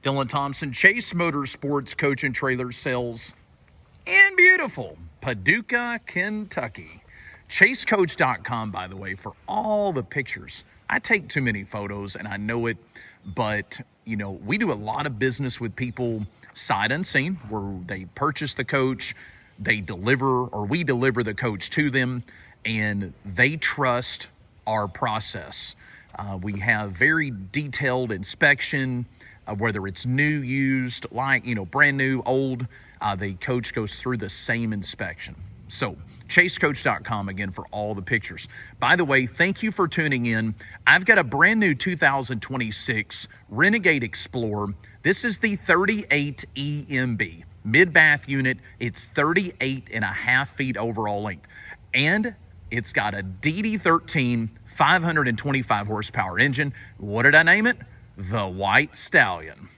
Dylan Thompson, Chase Motorsports Coach and Trailer Sales in beautiful Paducah, Kentucky. ChaseCoach.com, by the way, for all the pictures. I take too many photos, and I know it, but, you know, we do a lot of business with people sight unseen, where they purchase the coach, they deliver, or we deliver the coach to them, and they trust our process. We have very detailed inspection, whether it's new, used, like, you know, brand new, old, the coach goes through the same inspection. So ChaseCoach.com again for all the pictures. By the way, thank you for tuning in. I've got a brand new 2026 Renegade Explorer. This is the 38 EMB mid-bath unit. It's 38.5 feet overall length. And it's got a DD13 525 horsepower engine. What did I name it? The White Stallion.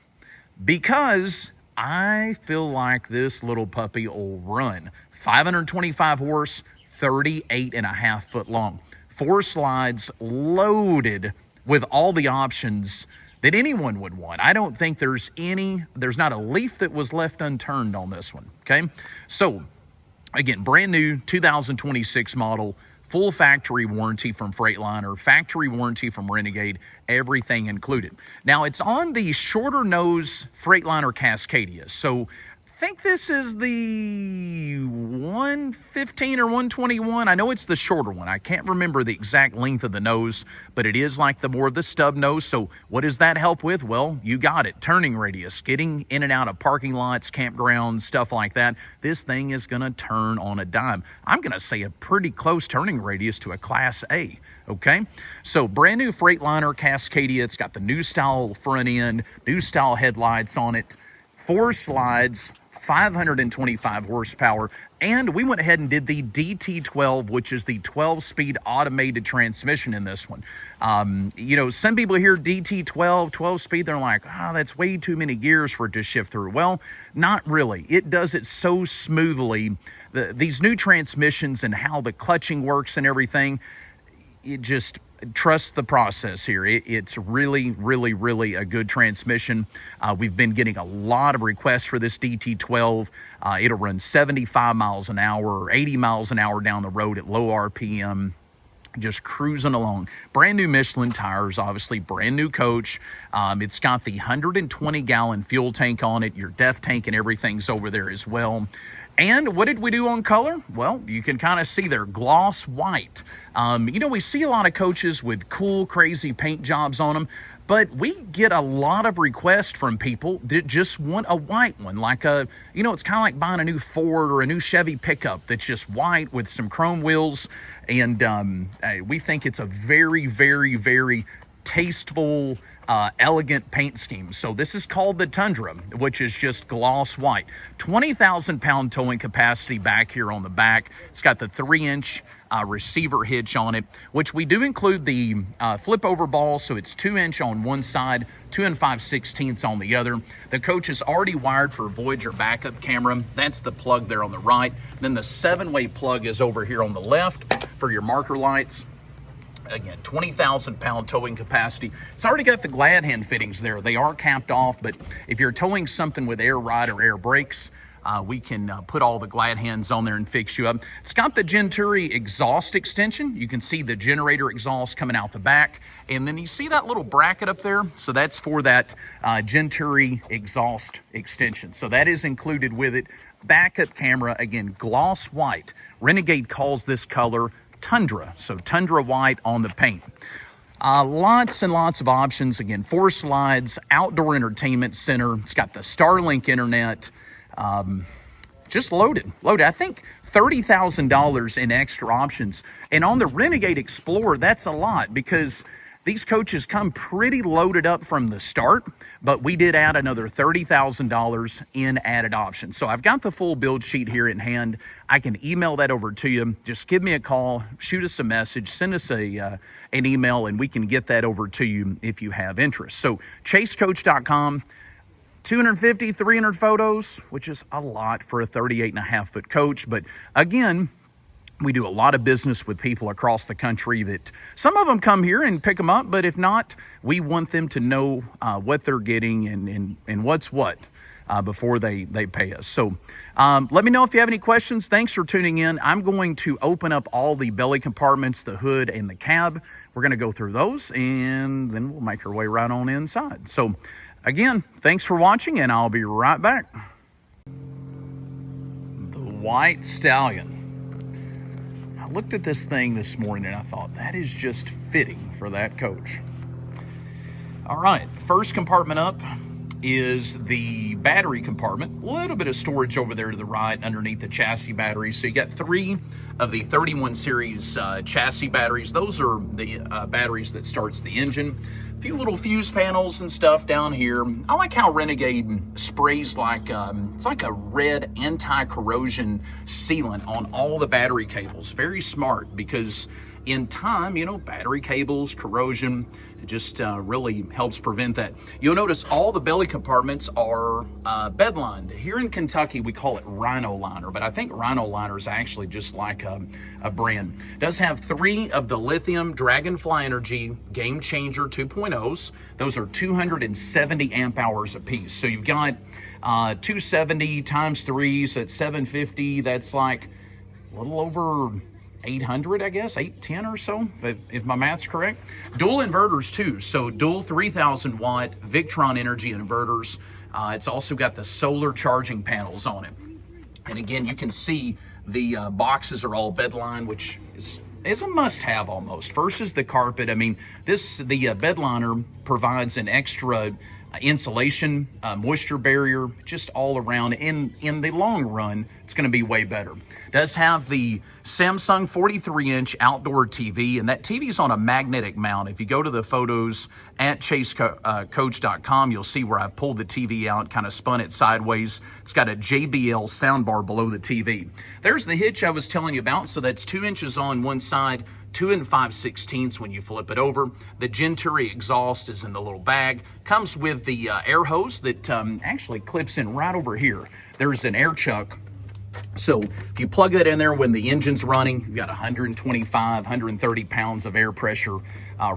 Because I feel like this little puppy will run. 525 horse, 38.5 foot long. 4 slides loaded with all the options that anyone would want. I don't think there's not a leaf that was left unturned on this one, okay? So, again, brand new 2026 model, full factory warranty from Freightliner, factory warranty from Renegade, everything included. Now, it's on the shorter nose Freightliner Cascadia. So, I think this is the 115 or 121. I know it's the shorter one. I can't remember the exact length of the nose, but it is like the more of the stub nose. So what does that help with? Well, you got it. Turning radius, getting in and out of parking lots, campgrounds, stuff like that. This thing is going to turn on a dime. I'm going to say a pretty close turning radius to a Class A. Okay, so brand new Freightliner Cascadia. It's got the new style front end, new style headlights on it, 4 slides, 525 horsepower, and we went ahead and did the DT12, which is the 12-speed automated transmission in this one. You know, some people hear DT12, 12-speed, they're like, oh, that's way too many gears for it to shift through. Well, not really. It does it so smoothly. These new transmissions and how the clutching works and everything, it just trust the process here. It's really, really, really a good transmission. We've been getting a lot of requests for this DT12. It'll run 75 miles an hour or 80 miles an hour down the road at low RPM, just cruising along. Brand new Michelin tires, obviously brand new coach. It's got the 120-gallon fuel tank on it. Your def tank and everything's over there as well. And what did we do on color? Well, you can kind of see there, gloss white. You know, we see a lot of coaches with cool, crazy paint jobs on them, but we get a lot of requests from people that just want a white one. Like you know, it's kind of like buying a new Ford or a new Chevy pickup that's just white with some chrome wheels. And we think it's a very, very, very tasteful, elegant paint scheme. So this is called the Tundra, which is just gloss white. 20,000 pound towing capacity back here on the back. It's got the 3-inch receiver hitch on it, which we do include the flip over ball. So it's 2-inch on one side, 2 5/16 on the other. The coach is already wired for Voyager backup camera. That's the plug there on the right. Then the 7-way plug is over here on the left for your marker lights. Again, 20,000 pound towing capacity. It's already got the glad hand fittings there. They are capped off, but if you're towing something with air ride or air brakes, we can put all the glad hands on there and fix you up. It's got the Genturi exhaust extension. You can see the generator exhaust coming out the back. And then you see that little bracket up there? So that's for that Genturi exhaust extension. So that is included with it. Backup camera, again, gloss white. Renegade calls this color Tundra, so Tundra white on the paint. Lots and lots of options. Again, 4 slides, outdoor entertainment center. It's got the Starlink internet. Just loaded. I think $30,000 in extra options. And on the Renegade Explorer, that's a lot because these coaches come pretty loaded up from the start, but we did add another $30,000 in added options. So I've got the full build sheet here in hand. I can email that over to you. Just give me a call, shoot us a message, send us an email, and we can get that over to you if you have interest. So ChaseCoach.com, 250, 300 photos, which is a lot for a 38.5 foot coach. But again, We do a lot of business with people across the country that some of them come here and pick them up, but if not, we want them to know what they're getting and what's what before they pay us. So let me know if you have any questions. Thanks for tuning in. I'm going to open up all the belly compartments, the hood, and the cab. We're going to go through those, and then we'll make our way right on inside. So again, thanks for watching, and I'll be right back. The white Stallion. I looked at this thing this morning and I thought that is just fitting for that coach. All right, first compartment up is the battery compartment. A little bit of storage over there to the right underneath the chassis batteries. So you got 3 of the 31 series chassis batteries. Those are the batteries that starts the engine. A few little fuse panels and stuff down here. I like how Renegade sprays like it's like a red anti-corrosion sealant on all the battery cables. Very smart, because in time, you know, battery cables, corrosion, it just really helps prevent that. You'll notice all the belly compartments are bed lined. Here in Kentucky, we call it Rhino Liner, but I think Rhino Liner is actually just like a brand. It does have 3 of the lithium Dragonfly Energy Game Changer 2.0s. Those are 270 amp hours apiece. So you've got 270 times 3, so it's 750. That's like a little over 800, I guess, 810 or so, if my math's correct. Dual inverters too, so dual 3,000 watt Victron Energy inverters. It's also got the solar charging panels on it. And again, you can see the boxes are all bed lined, which is a must-have almost. Versus the carpet, I mean, the bed liner provides an extra insulation, moisture barrier, just all around. In the long run, it's going to be way better. It does have the Samsung 43-inch outdoor TV, and that TV is on a magnetic mount. If you go to the photos at chasecoach.com, you'll see where I pulled the TV out, kind of spun it sideways. It's got a JBL soundbar below the TV. There's the hitch I was telling you about. So that's 2 inches on one side, 2 5/16 when you flip it over. The Genturi exhaust is in the little bag. Comes with the air hose that actually clips in right over here. There's an air chuck. So if you plug that in there when the engine's running, you've got 125, 130 pounds of air pressure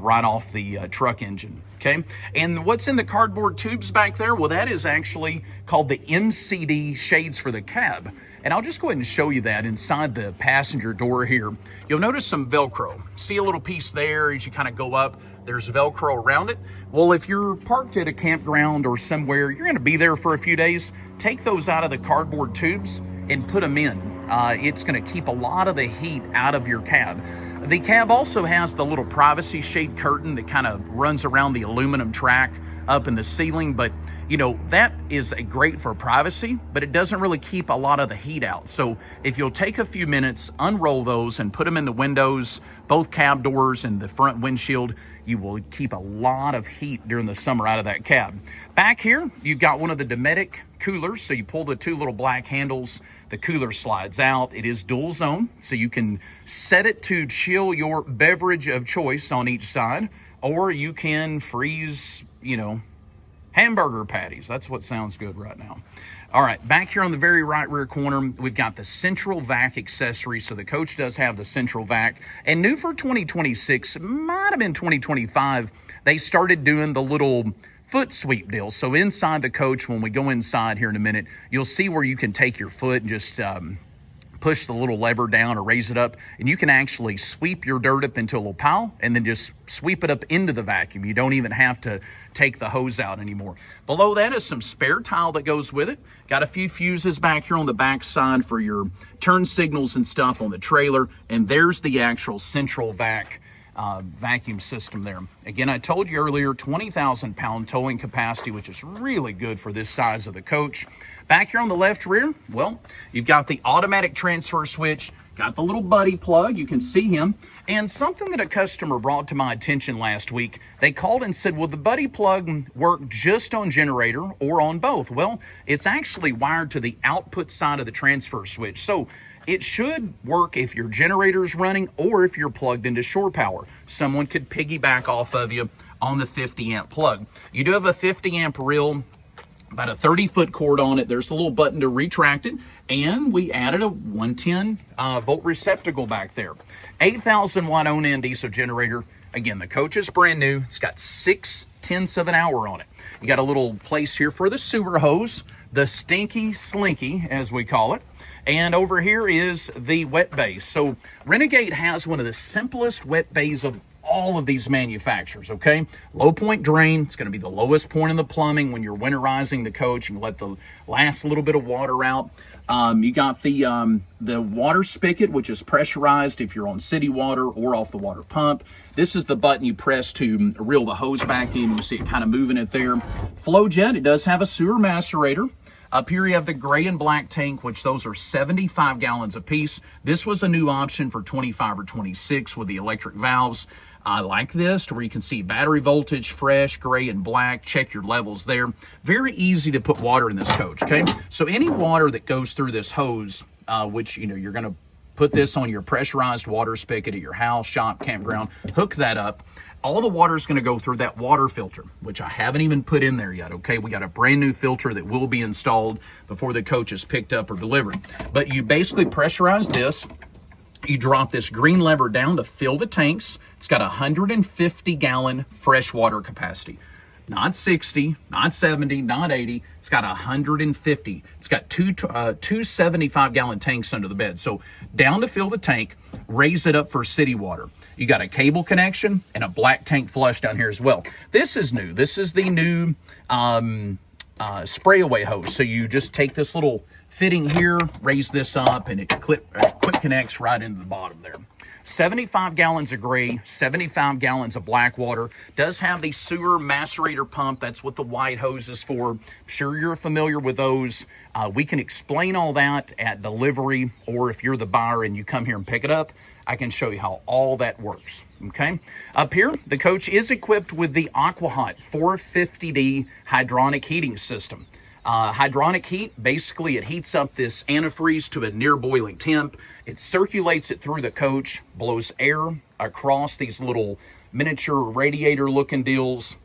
right off the truck engine, okay? And what's in the cardboard tubes back there? Well, that is actually called the MCD shades for the cab. And I'll just go ahead and show you that inside the passenger door here. You'll notice some Velcro. See a little piece there as you kind of go up? There's Velcro around it. Well, if you're parked at a campground or somewhere, you're going to be there for a few days, take those out of the cardboard tubes and put them in. It's going to keep a lot of the heat out of your cab. The cab also has the little privacy shade curtain that kind of runs around the aluminum track up in the ceiling, but you know, that is great for privacy, but it doesn't really keep a lot of the heat out. So if you'll take a few minutes, unroll those and put them in the windows, both cab doors and the front windshield, you will keep a lot of heat during the summer out of that cab. Back here, you've got one of the Dometic coolers. So you pull the 2 little black handles, the cooler slides out. It is dual zone, so you can set it to chill your beverage of choice on each side, or you can freeze, you know, hamburger patties. That's what sounds good right now. All right, back here on the very right rear corner, we've got the central vac accessory. So the coach does have the central vac. And new for 2026, might have been 2025, they started doing the little foot sweep deal. So inside the coach, when we go inside here in a minute, you'll see where you can take your foot and just push the little lever down or raise it up, and you can actually sweep your dirt up into a little pile and then just sweep it up into the vacuum. You don't even have to take the hose out anymore. Below that is some spare tile that goes with it. Got a few fuses back here on the back side for your turn signals and stuff on the trailer, and there's the actual central vacuum system there. Again, I told you earlier, 20,000 pound towing capacity, which is really good for this size of the coach. Back here on the left rear, well, you've got the automatic transfer switch, got the little buddy plug, you can see him, and something that a customer brought to my attention last week, they called and said, will the buddy plug work just on generator or on both? Well, it's actually wired to the output side of the transfer switch, so it should work if your generator's running or if you're plugged into shore power. Someone could piggyback off of you on the 50 amp plug. You do have a 50 amp reel about a 30-foot cord on it. There's a little button to retract it, and we added a 110 volt receptacle back there. 8,000 watt on-end diesel generator. Again, the coach is brand new. It's got 6/10 of an hour on it. You got a little place here for the sewer hose, the stinky slinky, as we call it. And over here is the wet base. So Renegade has one of the simplest wet bays of all of these manufacturers, okay? Low point drain. It's going to be the lowest point in the plumbing when you're winterizing the coach. You can let the last little bit of water out. You got the water spigot, which is pressurized if you're on city water or off the water pump. This is the button you press to reel the hose back in. You see it kind of moving it there. Flow jet, it does have a sewer macerator. Up here you have the gray and black tank, which those are 75 gallons apiece. This was a new option for 25 or 26 with the electric valves. I like this, to where you can see battery voltage, fresh, gray, and black. Check your levels there. Very easy to put water in this coach, okay? So any water that goes through this hose, which, you know, you're going to put this on your pressurized water spigot at your house, shop, campground, hook that up. All the water is going to go through that water filter, which I haven't even put in there yet, okay? We got a brand new filter that will be installed before the coach is picked up or delivered. But you basically pressurize this. You drop this green lever down to fill the tanks. It's got 150 gallon freshwater capacity. Not 60, not 70, not 80. It's got 150. It's got two 75 gallon tanks under the bed. So down to fill the tank, raise it up for city water. You got a cable connection and a black tank flush down here as well. This is new. This is the new spray away hose. So you just take this little fitting here, raise this up, and it quick connects right into the bottom there. 75 gallons of gray, 75 gallons of black water. Does have the sewer macerator pump. That's what the white hose is for. I'm sure you're familiar with those. We can explain all that at delivery, or if you're the buyer and you come here and pick it up, I can show you how all that works, okay? Up here, the coach is equipped with the AquaHot 450D hydronic heating system. Hydronic heat, basically it heats up this antifreeze to a near boiling temp. It circulates it through the coach, blows air across these little miniature radiator looking deals.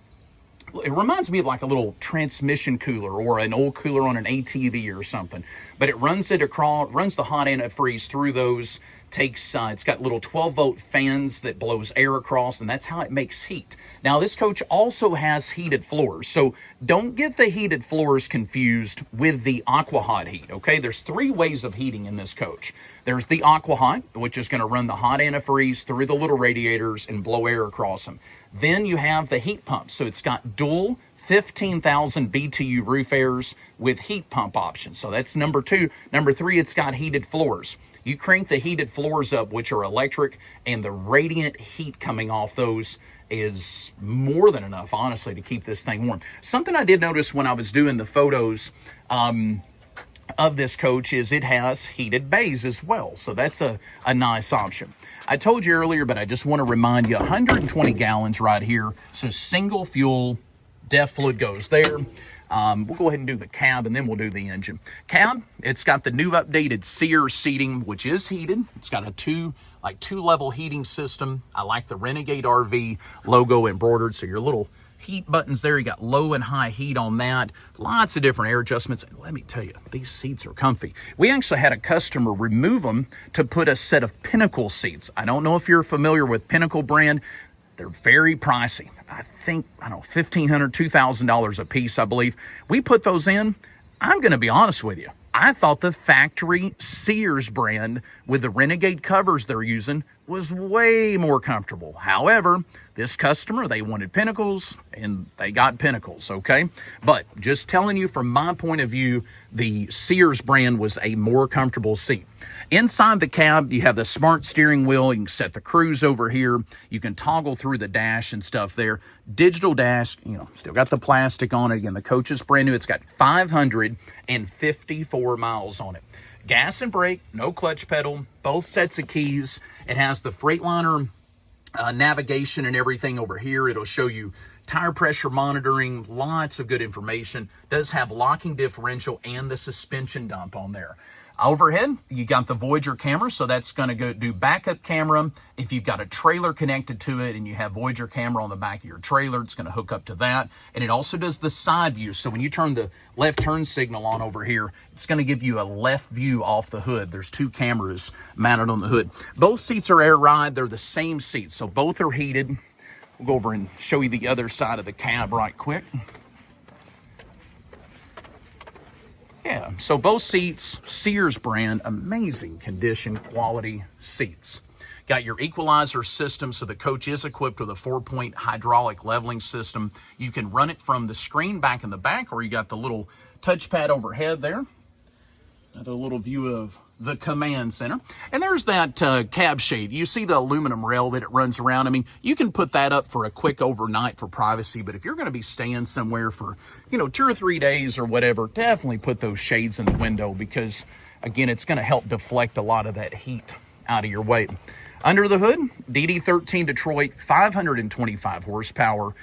It reminds me of like a little transmission cooler or an old cooler on an ATV or something. But it runs it across, runs the hot antifreeze through those, takes, it's got little 12-volt fans that blows air across, and that's how it makes heat. Now, this coach also has heated floors, so don't get the heated floors confused with the AquaHot heat, okay? There's 3 ways of heating in this coach. There's the AquaHot, which is going to run the hot antifreeze through the little radiators and blow air across them. Then you have the heat pump, so it's got dual 15,000 BTU roof airs with heat pump options. So that's number 2. Number 3, it's got heated floors. You crank the heated floors up, which are electric, and the radiant heat coming off those is more than enough, honestly, to keep this thing warm. Something I did notice when I was doing the photos of this coach is it has heated bays as well. So that's a nice option. I told you earlier, but I just want to remind you, 120 gallons right here. So single fuel, DEF fluid goes there. We'll go ahead and do the cab, and then we'll do the engine. Cab, it's got the new updated Sears seating, which is heated. It's got a two-level heating system. I like the Renegade RV logo embroidered, so your little heat buttons there. You got low and high heat on that. Lots of different air adjustments. And let me tell you, these seats are comfy. We actually had a customer remove them to put a set of Pinnacle seats. I don't know if you're familiar with Pinnacle brand. They're very pricey. I think, $1,500, $2,000 a piece, I believe. We put those in. I'm going to be honest with you. I thought the factory Sears brand with the Renegade covers they're using was way more comfortable. However, this customer, they wanted Pinnacles, and they got Pinnacles, okay? But just telling you from my point of view, the Sears brand was a more comfortable seat. Inside the cab, you have the smart steering wheel. You can set the cruise over here. You can toggle through the dash and stuff there. Digital dash, still got the plastic on it. Again, the coach is brand new. It's got 554 miles on it. Gas and brake, no clutch pedal, both sets of keys. It has the Freightliner navigation and everything over here. It'll show you tire pressure monitoring, lots of good information. Does have locking differential and the suspension dump on there. Overhead, you got the Voyager camera, so that's going to go do backup camera. If you've got a trailer connected to it and you have Voyager camera on the back of your trailer, it's going to hook up to that. And it also does the side view. So when you turn the left turn signal on over here, it's going to give you a left view off the hood. There's 2 cameras mounted on the hood. Both seats are air ride. They're the same seats, so both are heated. We'll go over and show you the other side of the cab right quick. Yeah, so both seats, Sears brand, amazing condition, quality seats. Got your equalizer system, so the coach is equipped with a 4-point hydraulic leveling system. You can run it from the screen back in the back, or you got the little touchpad overhead there. Another little view of the command center. And there's that cab shade. You see the aluminum rail that it runs around. I mean, you can put that up for a quick overnight for privacy, but if you're going to be staying somewhere for, 2 or 3 days or whatever, definitely put those shades in the window because, again, it's going to help deflect a lot of that heat out of your way. Under the hood, DD13 Detroit, 525 horsepower.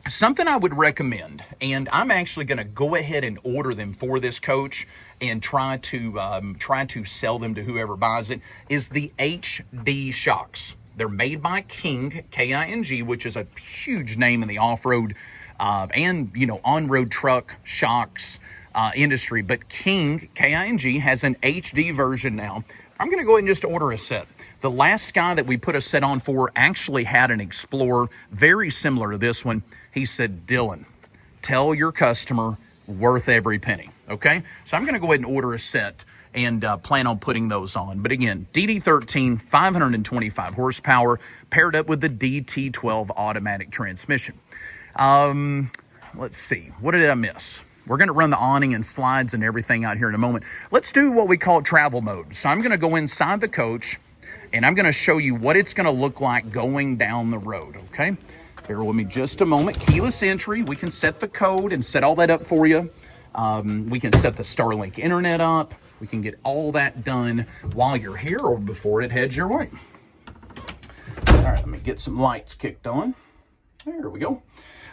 Something I would recommend, and I'm actually going to go ahead and order them for this coach and try to sell them to whoever buys it, is the HD shocks. They're made by King, K-I-N-G, which is a huge name in the off-road and, on-road truck shocks industry. But King, K-I-N-G, has an HD version now. I'm going to go ahead and just order a set. The last guy that we put a set on for actually had an Explorer very similar to this one. He said, Dylan, tell your customer worth every penny, okay? So I'm going to go ahead and order a set and plan on putting those on. But again, DD13, 525 horsepower, paired up with the DT12 automatic transmission. Let's see, what did I miss? We're going to run the awning and slides and everything out here in a moment. Let's do what we call travel mode. So I'm going to go inside the coach, and I'm going to show you what it's going to look like going down the road, okay? Bear with me just a moment. Keyless entry. We can set the code and set all that up for you. We can set the Starlink internet up. We can get all that done while you're here or before it heads your way. All right, let me get some lights kicked on. There we go.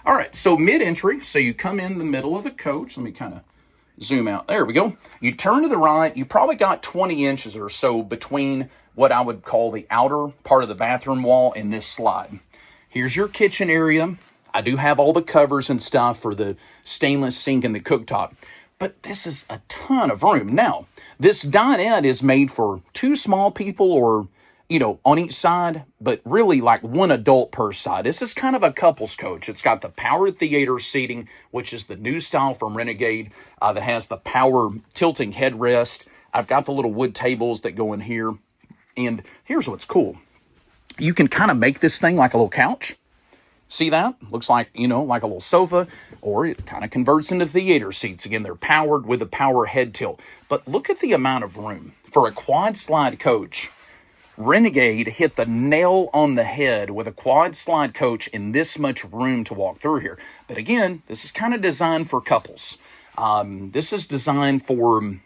All right, so mid-entry, so you come in the middle of the coach. Let me kind of zoom out. There we go. You turn to the right. You probably got 20 inches or so between what I would call the outer part of the bathroom wall and this slide. Here's your kitchen area. I do have all the covers and stuff for the stainless sink and the cooktop, but this is a ton of room. Now, this dinette is made for 2 small people or, on each side, but really like 1 adult per side. This is kind of a couple's coach. It's got the power theater seating, which is the new style from Renegade that has the power tilting headrest. I've got the little wood tables that go in here. And here's what's cool. You can kind of make this thing like a little couch. See that? Looks like, like a little sofa, or it kind of converts into theater seats. Again, they're powered with a power head tilt. But look at the amount of room. For a quad slide coach, Renegade hit the nail on the head with a quad slide coach in this much room to walk through here. But again, this is kind of designed for couples. This is designed for,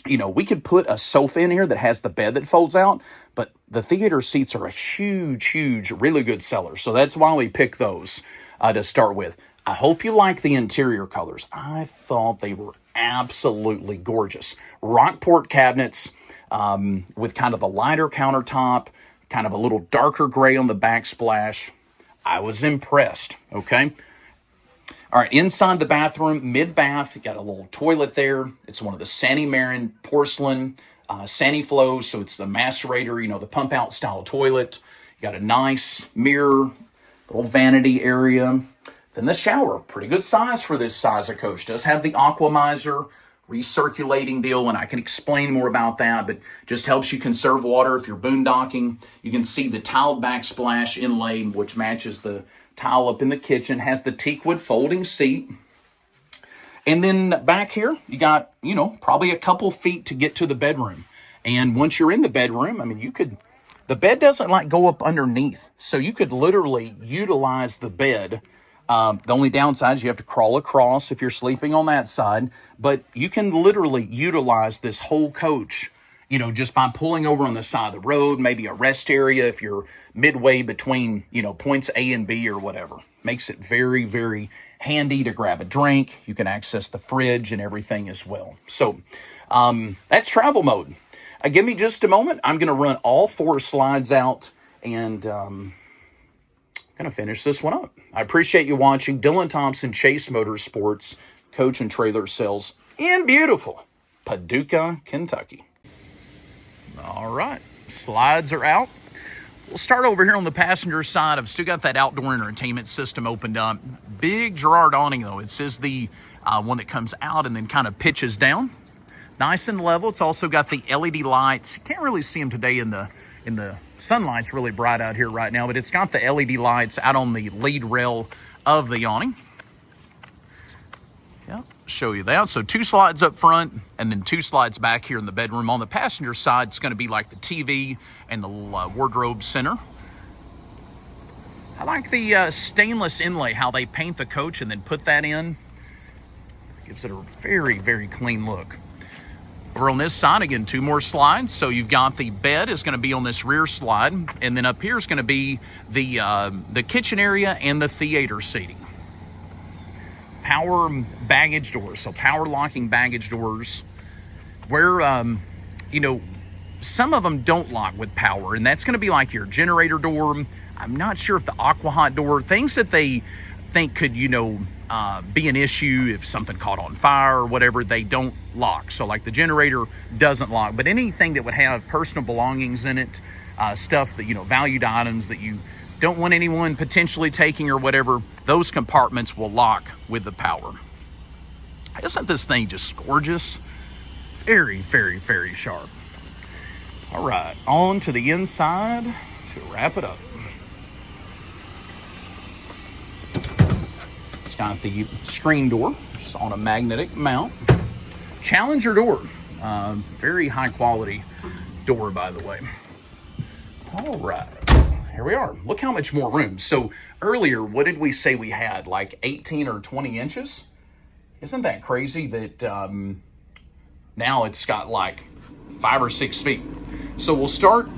we could put a sofa in here that has the bed that folds out, but the theater seats are a huge, really good seller. So that's why we picked those to start with. I hope you like the interior colors. I thought they were absolutely gorgeous. Rockport cabinets with kind of a lighter countertop, kind of a little darker gray on the backsplash. I was impressed, okay? All right, inside the bathroom, mid-bath, you got a little toilet there. It's one of the Sandy Marin porcelain Sandy flows, so it's the macerator, the pump-out style toilet. You got a nice mirror, little vanity area. Then the shower, pretty good size for this size of coach. Does have the aquamizer, recirculating deal, and I can explain more about that, but just helps you conserve water if you're boondocking. You can see the tiled backsplash inlay, which matches the tile up in the kitchen, has the teakwood folding seat. And then back here, you got, probably a couple feet to get to the bedroom. And once you're in the bedroom, the bed doesn't go up underneath. So you could literally utilize the bed. The only downside is you have to crawl across if you're sleeping on that side. But you can literally utilize this whole coach, just by pulling over on the side of the road, maybe a rest area if you're midway between, points A and B or whatever. Makes it very, very handy to grab a drink. You can access the fridge and everything as well. So that's travel mode. Give me just a moment. I'm going to run all 4 slides out and going to finish this one up. I appreciate you watching. Dylan Thompson, Chase Motorsports, coach and trailer sales in beautiful Paducah, Kentucky. All right, slides are out. We'll start over here on the passenger side. I've still got that outdoor entertainment system opened up. Big Girard awning, though. It says the one that comes out and then kind of pitches down. Nice and level. It's also got the LED lights. You can't really see them today in the sunlight's really bright out here right now, but it's got the LED lights out on the lead rail of the awning. Yeah, show you that. So 2 slides up front and then 2 slides back here in the bedroom. On the passenger side, it's going to be like the TV and the wardrobe center. I like the stainless inlay, how they paint the coach and then put that in. Gives it a very, very clean look. Over on this side, again, 2 more slides. So you've got the bed is going to be on this rear slide. And then up here is going to be the kitchen area and the theater seating. Power baggage doors, so power locking baggage doors where, some of them don't lock with power, and that's going to be like your generator door. I'm not sure if the aqua hot door, things that they think could, be an issue if something caught on fire or whatever, they don't lock. So like the generator doesn't lock, but anything that would have personal belongings in it, stuff that, valued items that you don't want anyone potentially taking or whatever, those compartments will lock with the power. Isn't this thing just gorgeous? Very, very, very sharp. All right, on to the inside to wrap it up. It's got the screen door, just on a magnetic mount. Challenger door, very high quality door, by the way. All right. Here we are. Look how much more room. So earlier, what did we say we had? Like 18 or 20 inches? Isn't that crazy that now it's got like 5 or 6 feet? So we'll start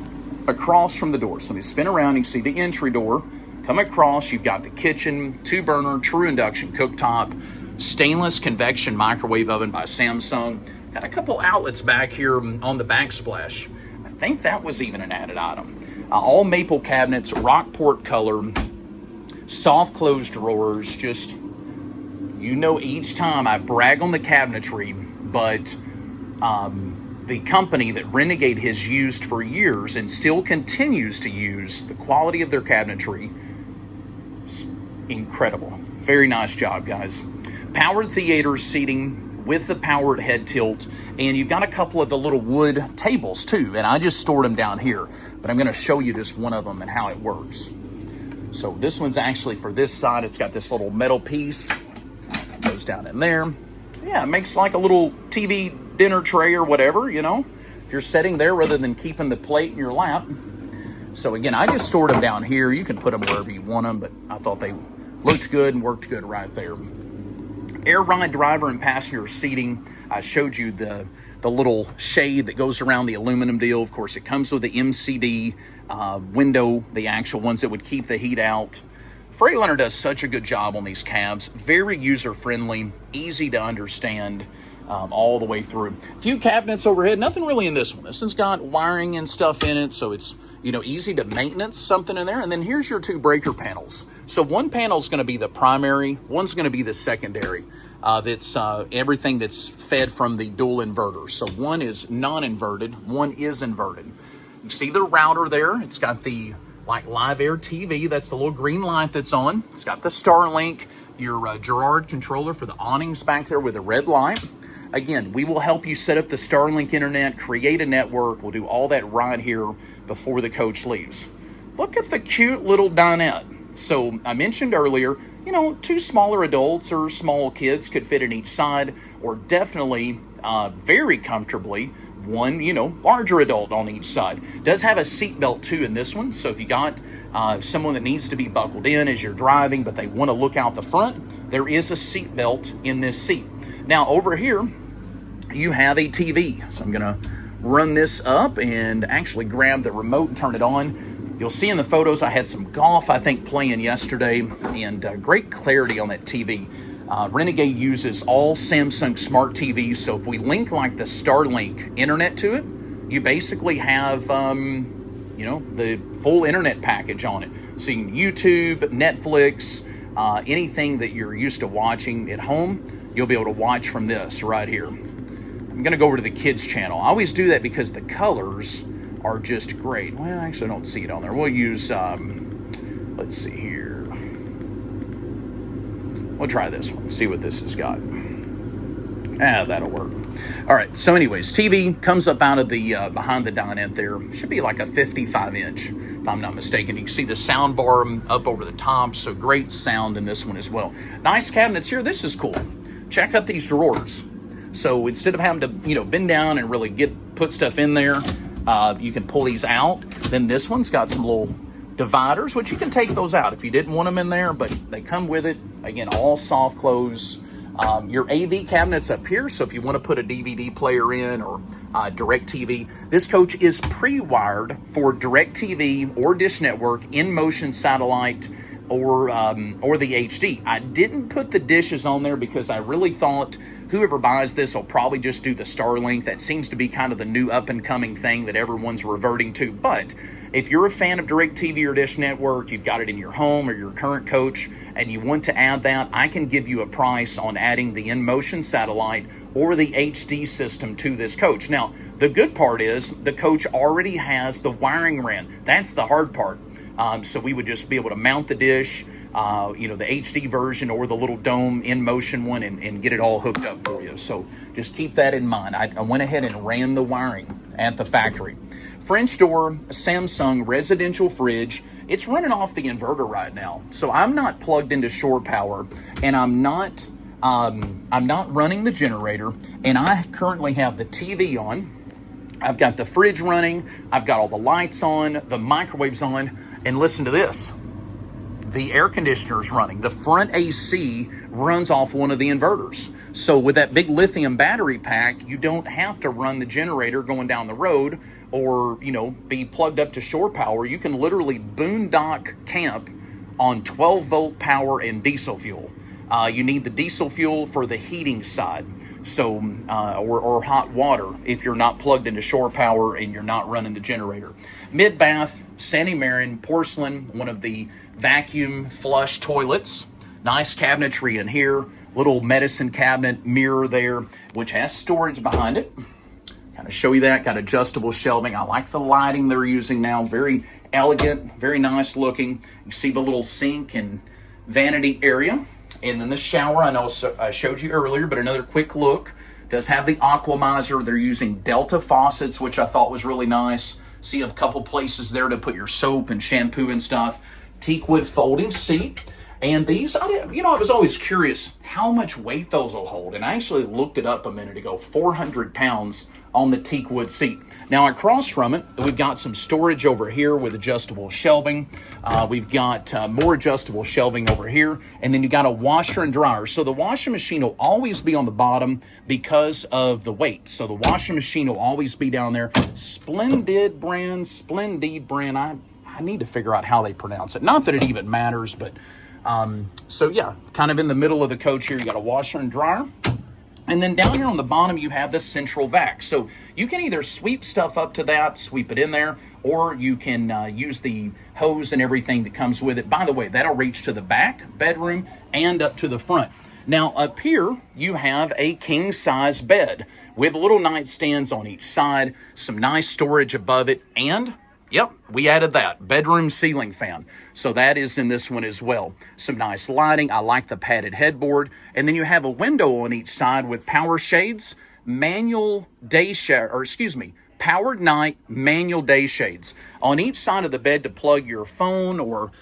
across from the door. So let me spin around. You can see the entry door. Come across. You've got the kitchen, 2-burner, true induction cooktop, stainless convection microwave oven by Samsung. Got a couple outlets back here on the backsplash. I think that was even an added item. All maple cabinets, Rockport color, soft closed drawers. Just, each time I brag on the cabinetry, but the company that Renegade has used for years and still continues to use, the quality of their cabinetry is incredible. Very nice job, guys. Powered theater seating with the powered head tilt, and you've got a couple of the little wood tables too, and I just stored them down here, but I'm going to show you just one of them and how it works. So this one's actually for this side. It's got this little metal piece, goes down in there. Yeah, it makes like a little TV dinner tray or whatever, if you're sitting there rather than keeping the plate in your lap. So again, I just stored them down here. You can put them wherever you want them, but I thought they looked good and worked good right there. Air ride driver and passenger seating. I showed you the little shade that goes around the aluminum deal. Of course, it comes with the MCD window, the actual ones that would keep the heat out. Freightliner does such a good job on these cabs. Very user-friendly, easy to understand all the way through. A few cabinets overhead, nothing really in this one. This one's got wiring and stuff in it, so it's easy to maintenance something in there. And then here's your 2 breaker panels. So one panel is going to be the primary, one's going to be the secondary. That's everything that's fed from the dual inverter. So one is non-inverted, one is inverted. You see the router there. It's got the live air TV. That's the little green light that's on. It's got the Starlink, your Girard controller for the awnings back there with a red light. Again, we will help you set up the Starlink internet, create a network. We'll do all that right here before the coach leaves. Look at the cute little dinette. So I mentioned earlier, 2 smaller adults or small kids could fit in each side, or definitely very comfortably one, larger adult on each side. Does have a seat belt too in this one. So if you got someone that needs to be buckled in as you're driving, but they want to look out the front, there is a seat belt in this seat. Now over here, you have a TV. So I'm going to run this up and actually grab the remote and turn it on. You'll see in the photos I had some golf, I think, playing yesterday, and great clarity on that TV. Renegade uses all Samsung smart TVs, so if we link like the Starlink internet to it, you basically have, the full internet package on it. So you can YouTube, Netflix, anything that you're used to watching at home, you'll be able to watch from this right here. I'm going to go over to the kids channel. I always do that because the colors are just great. Well, actually, I don't see it on there. We'll use, let's see here. We'll try this one, see what this has got. That'll work. All right, so anyways, TV comes up out of the behind the dinette there. Should be like a 55-inch, if I'm not mistaken. You can see the sound bar up over the top, so great sound in this one as well. Nice cabinets here. This is cool. Check out these drawers. So instead of having to, bend down and really put stuff in there, you can pull these out. Then this one's got some little dividers, which you can take those out if you didn't want them in there, but they come with it. Again, all soft close. Your AV cabinets up here, so if you want to put a DVD player in or DirecTV, this coach is pre-wired for DirecTV or Dish Network, in-motion satellite, or the HD. I didn't put the dishes on there because I really thought whoever buys this will probably just do the Starlink. That seems to be kind of the new up-and-coming thing that everyone's reverting to. But if you're a fan of DirecTV or Dish Network, you've got it in your home or your current coach, and you want to add that, I can give you a price on adding the in-motion satellite or the HD system to this coach. Now, the good part is the coach already has the wiring ran. That's the hard part. So we would just be able to mount the dish, the HD version or the little dome in-motion one and get it all hooked up for you. So just keep that in mind. I went ahead and ran the wiring at the factory. French door, Samsung residential fridge. It's running off the inverter right now. So I'm not plugged into shore power, and I'm not running the generator, and I currently have the TV on. I've got the fridge running. I've got all the lights on, the microwave's on, and listen to this. The air conditioner's running. The front AC runs off one of the inverters. So with that big lithium battery pack, you don't have to run the generator going down the road or, be plugged up to shore power. You can literally boondock camp on 12-volt power and diesel fuel. You need the diesel fuel for the heating side. So, or hot water if you're not plugged into shore power and you're not running the generator. Mid-bath, Sandy Marin, porcelain, one of the vacuum flush toilets. Nice cabinetry in here. Little medicine cabinet mirror there, which has storage behind it. Kind of show you that. Got adjustable shelving. I like the lighting they're using now. Very elegant, very nice looking. You see the little sink and vanity area. And then the shower, I know I showed you earlier, but another quick look. Does have the aquamizer. They're using Delta faucets, which I thought was really nice. See a couple places there to put your soap and shampoo and stuff. Teakwood folding seat. And these, I was always curious how much weight those will hold. And I actually looked it up a minute ago, 400 pounds on the teakwood seat. Now across from it, we've got some storage over here with adjustable shelving. We've got more adjustable shelving over here. And then you got a washer and dryer. So the washing machine will always be on the bottom because of the weight. So the washing machine will always be down there. Splendid brand. I need to figure out how they pronounce it. Not that it even matters, but... so yeah, kind of in the middle of the coach here, you got a washer and dryer. And then down here on the bottom, you have the central vac. So you can either sweep stuff up to that, sweep it in there, or you can use the hose and everything that comes with it. By the way, that'll reach to the back bedroom and up to the front. Now up here, you have a king size bed with little nightstands on each side, some nice storage above it, and yep, we added that bedroom ceiling fan. So that is in this one as well. Some nice lighting. I like the padded headboard. And then you have a window on each side with power shades, powered night manual day shades. On each side of the bed to plug your phone or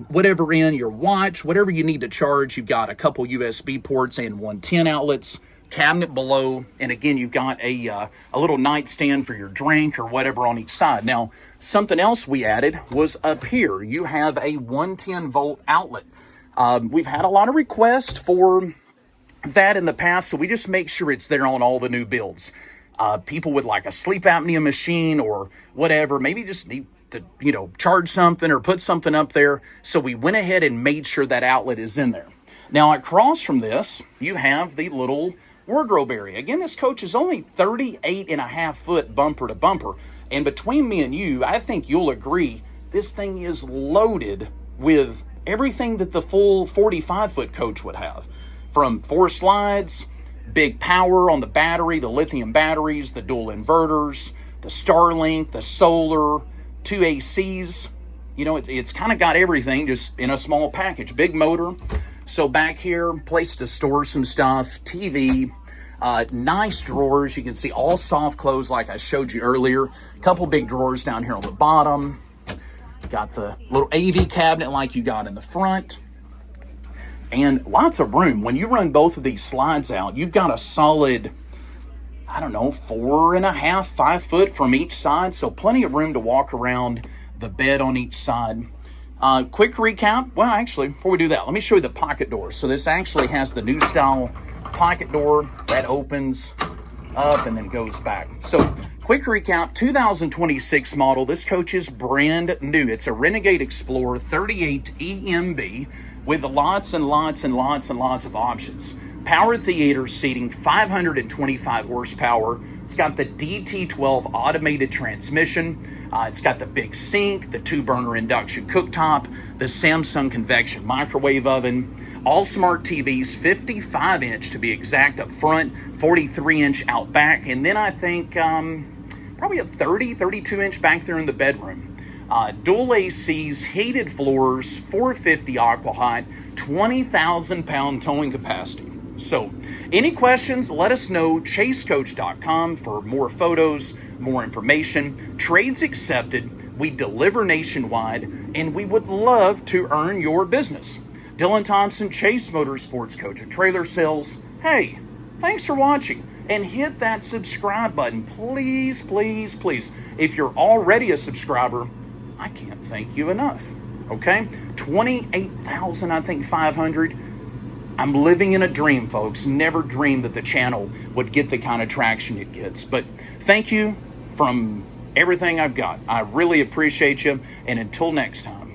whatever in, your watch, whatever you need to charge. You've got a couple USB ports and 110 outlets. Cabinet below, and again, you've got a little nightstand for your drink or whatever on each side. Now, something else we added was up here. You have a 110-volt outlet. We've had a lot of requests for that in the past, so we just make sure it's there on all the new builds. People with like a sleep apnea machine or whatever, maybe just need charge something or put something up there. So we went ahead and made sure that outlet is in there. Now, across from this, you have the little wardrobe area. Again, this coach is only 38.5 foot bumper to bumper. And between me and you, I think you'll agree, this thing is loaded with everything that the full 45-foot coach would have. From 4 slides, big power on the battery, the lithium batteries, the dual inverters, the Starlink, the solar, 2 ACs. It's kind of got everything just in a small package. Big motor. So back here, place to store some stuff, TV, nice drawers. You can see all soft close like I showed you earlier. A couple big drawers down here on the bottom. Got the little AV cabinet like you got in the front. And lots of room. When you run both of these slides out, you've got a solid, 4.5, 5 foot from each side. So plenty of room to walk around, the bed on each side. Quick recap. Well, actually, before we do that, let me show you the pocket door. So this actually has the new style pocket door that opens up and then goes back. So quick recap, 2026 model. This coach is brand new. It's a Renegade Explorer 38 EMB with lots and lots and lots and lots of options. Power theater seating, 525 horsepower. It's got the DT12 automated transmission. It's got the big sink, the 2-burner induction cooktop, the Samsung convection microwave oven, all smart TVs, 55-inch to be exact up front, 43-inch out back, and then I think probably a 32-inch back there in the bedroom. Dual ACs, heated floors, 450 aqua hot, 20,000-pound towing capacity. So, any questions, let us know. ChaseCoach.com for more photos, more information. Trades accepted. We deliver nationwide, and we would love to earn your business. Dylan Thompson, Chase Motorsports Coach and Trailer Sales. Hey, thanks for watching. And hit that subscribe button, please, please, please. If you're already a subscriber, I can't thank you enough. Okay? 28,000, I think 500. I'm living in a dream, folks. Never dreamed that the channel would get the kind of traction it gets. But thank you from everything I've got. I really appreciate you. And until next time.